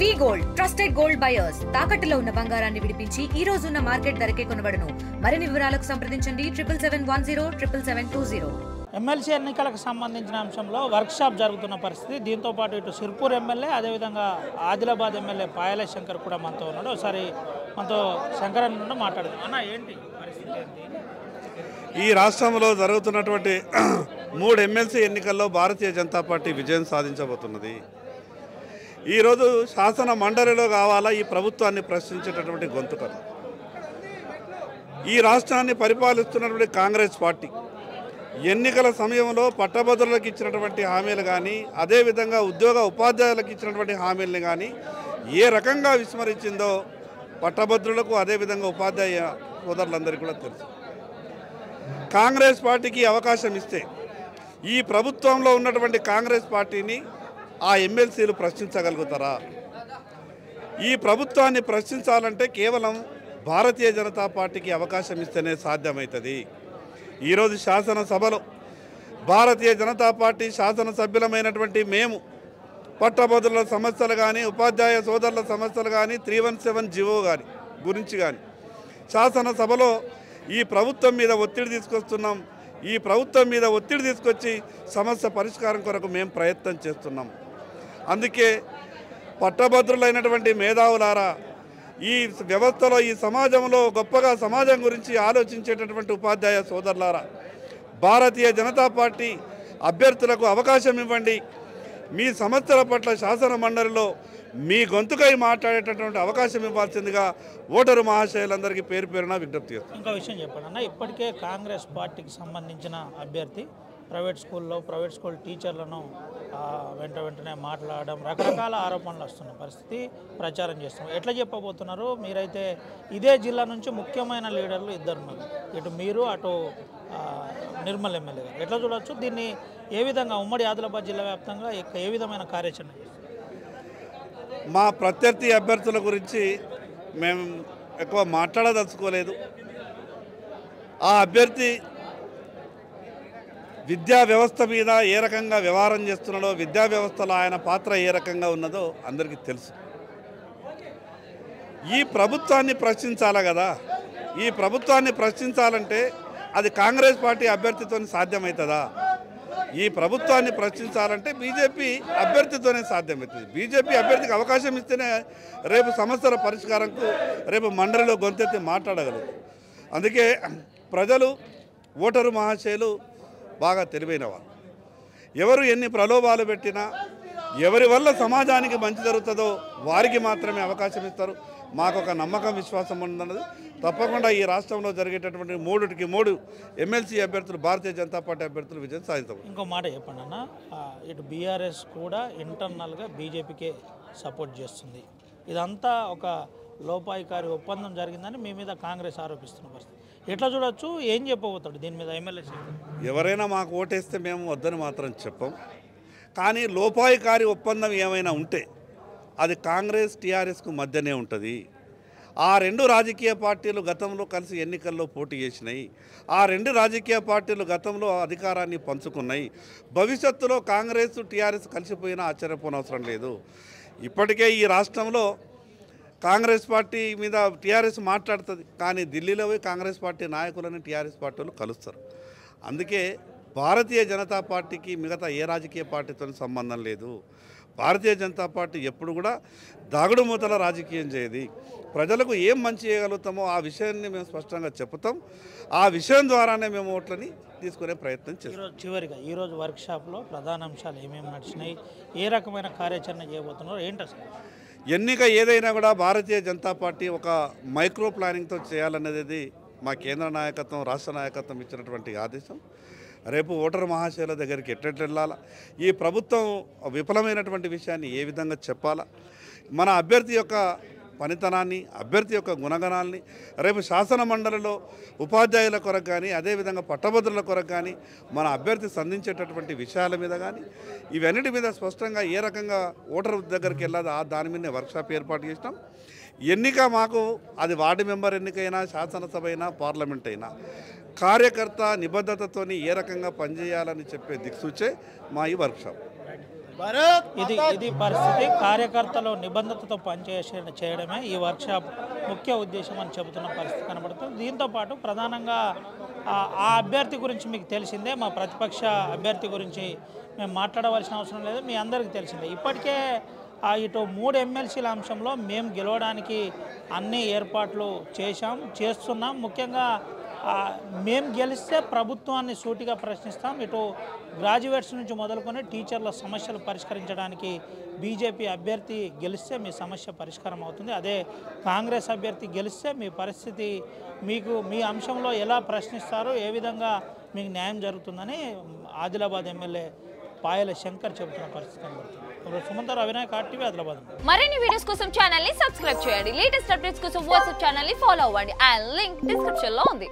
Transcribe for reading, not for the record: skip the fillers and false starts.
వి gold trusted gold buyers తాకట్టులో ఉన్న బంగారాన్ని విడిపించి ఈ రోజు ఉన్న మార్కెట్ ధరకే కొనబడును. మరిన్ని వివరాలకు సంప్రదించండి 77107720. ఎమ్మెల్సీ ఎన్నికలకు సంబంధించిన అంశంలో వర్క్షాప్ జరుగుతున్న పరిస్థితి. దీంతో పాటు ఇటు సిర్పూర్ ఎమ్మెల్యే అదేవిధంగా ఆదిలాబాద్ ఎమ్మెల్యే పాయల శంకర్ కూడా మనతో ఉన్నాడు. ఒకసారి మనతో శంకర్ అన్న మాట్లాడదాం. అన్న ఏంటి పరిస్థితి ఏంటి? ఈ రాష్ట్రంలో జరుగుతున్నటువంటి 3 ఎమ్మెల్సీ ఎన్నికల్లో భారతీయ జనతా పార్టీ విజయం సాధించబోతున్నది. ఈరోజు శాసన మండలిలో కావాలా ఈ ప్రభుత్వాన్ని ప్రశ్నించేటటువంటి గొంతుకలు. ఈ రాష్ట్రాన్ని పరిపాలిస్తున్నటువంటి కాంగ్రెస్ పార్టీ ఎన్నికల సమయంలో పట్టభద్రులకు ఇచ్చినటువంటి హామీలు కానీ అదేవిధంగా ఉపాధ్యాయులకు ఇచ్చినటువంటి హామీలను కానీ ఏ రకంగా విస్మరించిందో పట్టభద్రులకు అదేవిధంగా ఉపాధ్యాయ సోదరులందరికీ కూడా తెలుసు. కాంగ్రెస్ పార్టీకి అవకాశం ఇస్తే ఈ ప్రభుత్వంలో ఉన్నటువంటి కాంగ్రెస్ పార్టీని ఆ ఎమ్మెల్సీలు ప్రశ్నించగలుగుతారా? ఈ ప్రభుత్వాన్ని ప్రశ్నించాలంటే కేవలం భారతీయ జనతా పార్టీకి అవకాశం ఇస్తేనే సాధ్యమవుతుంది. ఈరోజు శాసనసభలో భారతీయ జనతా పార్టీ శాసనసభ్యులమైనటువంటి మేము పట్టభద్రుల సమస్యలు కానీ ఉపాధ్యాయ సోదరుల సమస్యలు కానీ 317 జీవో గురించి కానీ శాసనసభలో ఈ ప్రభుత్వం మీద ఒత్తిడి తీసుకొస్తున్నాం. ఈ ప్రభుత్వం మీద ఒత్తిడి తీసుకొచ్చి సమస్య పరిష్కారం కొరకు మేము ప్రయత్నం చేస్తున్నాం. అందుకే పట్టభద్రులైనటువంటి మేధావులారా, ఈ వ్యవస్థలో ఈ సమాజంలో గొప్పగా సమాజం గురించి ఆలోచించేటటువంటి ఉపాధ్యాయ సోదరులారా, భారతీయ జనతా పార్టీ అభ్యర్థులకు అవకాశం ఇవ్వండి. మీ సమస్యల పట్ల శాసన మండలిలో మీ గొంతుకై మాట్లాడేటటువంటి అవకాశం ఇవ్వాల్సిందిగా ఓటరు మహాశయులందరికీ పేరు పేరున విజ్ఞప్తి చేస్తాను. ఇంకో విషయం చెప్పండి అన్న, ఇప్పటికే కాంగ్రెస్ పార్టీకి సంబంధించిన అభ్యర్థి ప్రైవేట్ స్కూల్ టీచర్లను వెంటనే మాట్లాడడం, రకరకాల ఆరోపణలు వస్తున్న పరిస్థితి, ప్రచారం చేస్తున్నారు. ఎట్లా చెప్పబోతున్నారు? మీరైతే ఇదే జిల్లా నుంచి ముఖ్యమైన లీడర్లు ఇద్దరున్నారు, ఇటు మీరు అటు నిర్మల్ ఎమ్మెల్యే గారు. ఎట్లా చూడవచ్చు దీన్ని? ఏ విధంగా ఉమ్మడి ఆదిలాబాద్ జిల్లా వ్యాప్తంగా ఏ విధమైన కార్యాచరణ? మా ప్రత్యర్థి అభ్యర్థుల గురించి మేము ఎక్కువ మాట్లాడదలుచుకోలేదు. ఆ అభ్యర్థి విద్యా వ్యవస్థ మీద ఏ రకంగా వ్యవహారం చేస్తున్నాడో, విద్యా వ్యవస్థలో ఆయన పాత్ర ఏ రకంగా ఉన్నదో అందరికీ తెలుసు. ఈ ప్రభుత్వాన్ని ప్రశ్నించాలి కదా. ఈ ప్రభుత్వాన్ని ప్రశ్నించాలంటే అది కాంగ్రెస్ పార్టీ అభ్యర్థితో సాధ్యమవుతుందా? ఈ ప్రభుత్వాన్ని ప్రశ్నించాలంటే బీజేపీ అభ్యర్థితోనే సాధ్యమవుతుంది. బీజేపీ అభ్యర్థికి అవకాశం ఇస్తేనే రేపు సమస్యల పరిష్కారంకు రేపు మండలిలో గొంతెత్తి మాట్లాడగలరు. అందుకే ప్రజలు, ఓటరు మహాశయులు బాగా తెలివైన వాళ్ళు. ఎవరు ఎన్ని ప్రలోభాలు పెట్టినా, ఎవరి వల్ల సమాజానికి మంచి జరుగుతుందో వారికి మాత్రమే అవకాశం ఇస్తారు. మాకు ఒక నమ్మకం, విశ్వాసం ఉన్నది. తప్పకుండా ఈ రాష్ట్రంలో జరిగేటటువంటి 3 ఎమ్మెల్సీ అభ్యర్థులు భారతీయ జనతా పార్టీ అభ్యర్థులు విజయం సాధిస్తారు. ఇంకో మాట చెప్పండి అన్న, ఇటు బీఆర్ఎస్ కూడా ఇంటర్నల్గా బీజేపీకే సపోర్ట్ చేస్తుంది. ఇదంతా ఒక లోపాయికారి ఒప్పందం జరిగిందని మీ మీద కాంగ్రెస్ ఆరోపిస్తున్న పరిస్థితి. ఎట్లా చూడొచ్చు? ఏం చెప్పబోతాడు దీని మీద ఎమ్మెల్యే? ఎవరైనా మాకు ఓటేస్తే మేము వద్దని మాత్రం చెప్పం. కానీ లోపాయికారి ఒప్పందం ఏమైనా ఉంటే అది కాంగ్రెస్ టీఆర్ఎస్కు మధ్యనే ఉంటుంది. ఆ 2 రాజకీయ పార్టీలు గతంలో కలిసి ఎన్నికల్లో పోటీ చేసినాయి. ఆ 2 రాజకీయ పార్టీలు గతంలో అధికారాన్ని పంచుకున్నాయి. భవిష్యత్తులో కాంగ్రెస్ టీఆర్ఎస్ కలిసిపోయినా ఆశ్చర్యపోనవసరం లేదు. ఇప్పటికే ఈ రాష్ట్రంలో కాంగ్రెస్ పార్టీ మీద టీఆర్ఎస్ మాట్లాడుతుంది, కానీ ఢిల్లీలో పోయి కాంగ్రెస్ పార్టీ నాయకులని టీఆర్ఎస్ పార్టీలు కలుస్తారు. అందుకే భారతీయ జనతా పార్టీకి మిగతా ఏ రాజకీయ పార్టీతో సంబంధం లేదు. భారతీయ జనతా పార్టీ ఎప్పుడు కూడా దాగుడు మూతల రాజకీయం చేయదు. ప్రజలకు ఏం మంచి చేయగలుగుతామో ఆ విషయాన్ని మేము స్పష్టంగా చెప్తాం. ఆ విషయం ద్వారానే మేము ఓట్లని తీసుకునే ప్రయత్నం చేస్తాం. చివరిగా ఈరోజు వర్క్షాప్లో ప్రధాన అంశాలు ఏమేమి నడిచినాయి, ఏ రకమైన కార్యాచరణ చేయబోతున్నారు, ఏంటి అసలు? ఎన్నిక ఏదైనా కూడా భారతీయ జనతా పార్టీ ఒక మైక్రో ప్లానింగ్తో చేయాలనేది మా కేంద్ర నాయకత్వం, రాష్ట్ర నాయకత్వం ఇచ్చినటువంటి ఆదేశం. రేపు ఓటరు మహాశయుల దగ్గరికి ఎట్లెట్లు వెళ్ళాలా, ఈ ప్రభుత్వం విఫలమైనటువంటి విషయాన్ని ఏ విధంగా చెప్పాలా, మన అభ్యర్థి యొక్క పనితనాన్ని, అభ్యర్థి యొక్క గుణగణాలని రేపు శాసన మండలిలో ఉపాధ్యాయుల కొరకు కానీ అదేవిధంగా పట్టభద్రుల కొరకు కానీ మన అభ్యర్థి సంధించేటటువంటి విషయాల మీద కానీ ఇవన్నిటి మీద స్పష్టంగా ఏ రకంగా ఓటరు దగ్గరికి వెళ్ళాదో దాని మీదనే వర్క్షాప్ ఏర్పాటు చేసినాం. ఎన్నిక మాకు అది వార్డు మెంబర్ ఎన్నికైనా, శాసనసభ అయినా, పార్లమెంట్ అయినా కార్యకర్త నిబద్ధతతోని ఏ రకంగా పనిచేయాలని చెప్పే దిక్సూచే మా ఈ వర్క్షాప్. ఇది పరిస్థితి. కార్యకర్తలు నిబంధనతో చేయడమే ఈ వర్క్షాప్ ముఖ్య ఉద్దేశం అని చెబుతున్న పరిస్థితి కనబడుతుంది. దీంతోపాటు ప్రధానంగా ఆ అభ్యర్థి గురించి మీకు తెలిసిందే, మా ప్రతిపక్ష అభ్యర్థి గురించి మేము మాట్లాడవలసిన అవసరం లేదు, మీ అందరికీ తెలిసిందే. ఇప్పటికే ఇటు 3 ఎమ్మెల్సీల అంశంలో మేము గెలవడానికి అన్ని ఏర్పాట్లు చేస్తున్నాం. ముఖ్యంగా మేము గెలిస్తే ప్రభుత్వాన్ని సూటిగా ప్రశ్నిస్తాం. ఇటు గ్రాడ్యుయేట్స్ నుంచి మొదలుకొని టీచర్ల సమస్యలు పరిష్కరించడానికి బీజేపీ అభ్యర్థి గెలిస్తే మీ సమస్య పరిష్కారం అవుతుంది. అదే కాంగ్రెస్ అభ్యర్థి గెలిస్తే మీ పరిస్థితి మీ అంశంలో ఎలా ప్రశ్నిస్తారో, ఏ విధంగా మీకు న్యాయం జరుగుతుందని ఆదిలాబాద్ ఎమ్మెల్యే పాయల శంకర్ చెబుతున్న పరిస్థితి కనబడుతుంది. సుమంతర్ అవినాయక్ RTV ఆదిలాబాద్. మరిన్ని వీడియోస్ కోసం ఛానల్ ని సబ్స్క్రైబ్ చేయండి. లేటెస్ట్ అప్డేట్స్ కోసం వాట్సాప్ ఛానల్ ని ఫాలో అవ్వండి. ఆ లింక్ డిస్క్రిప్షన్ లో ఉంది.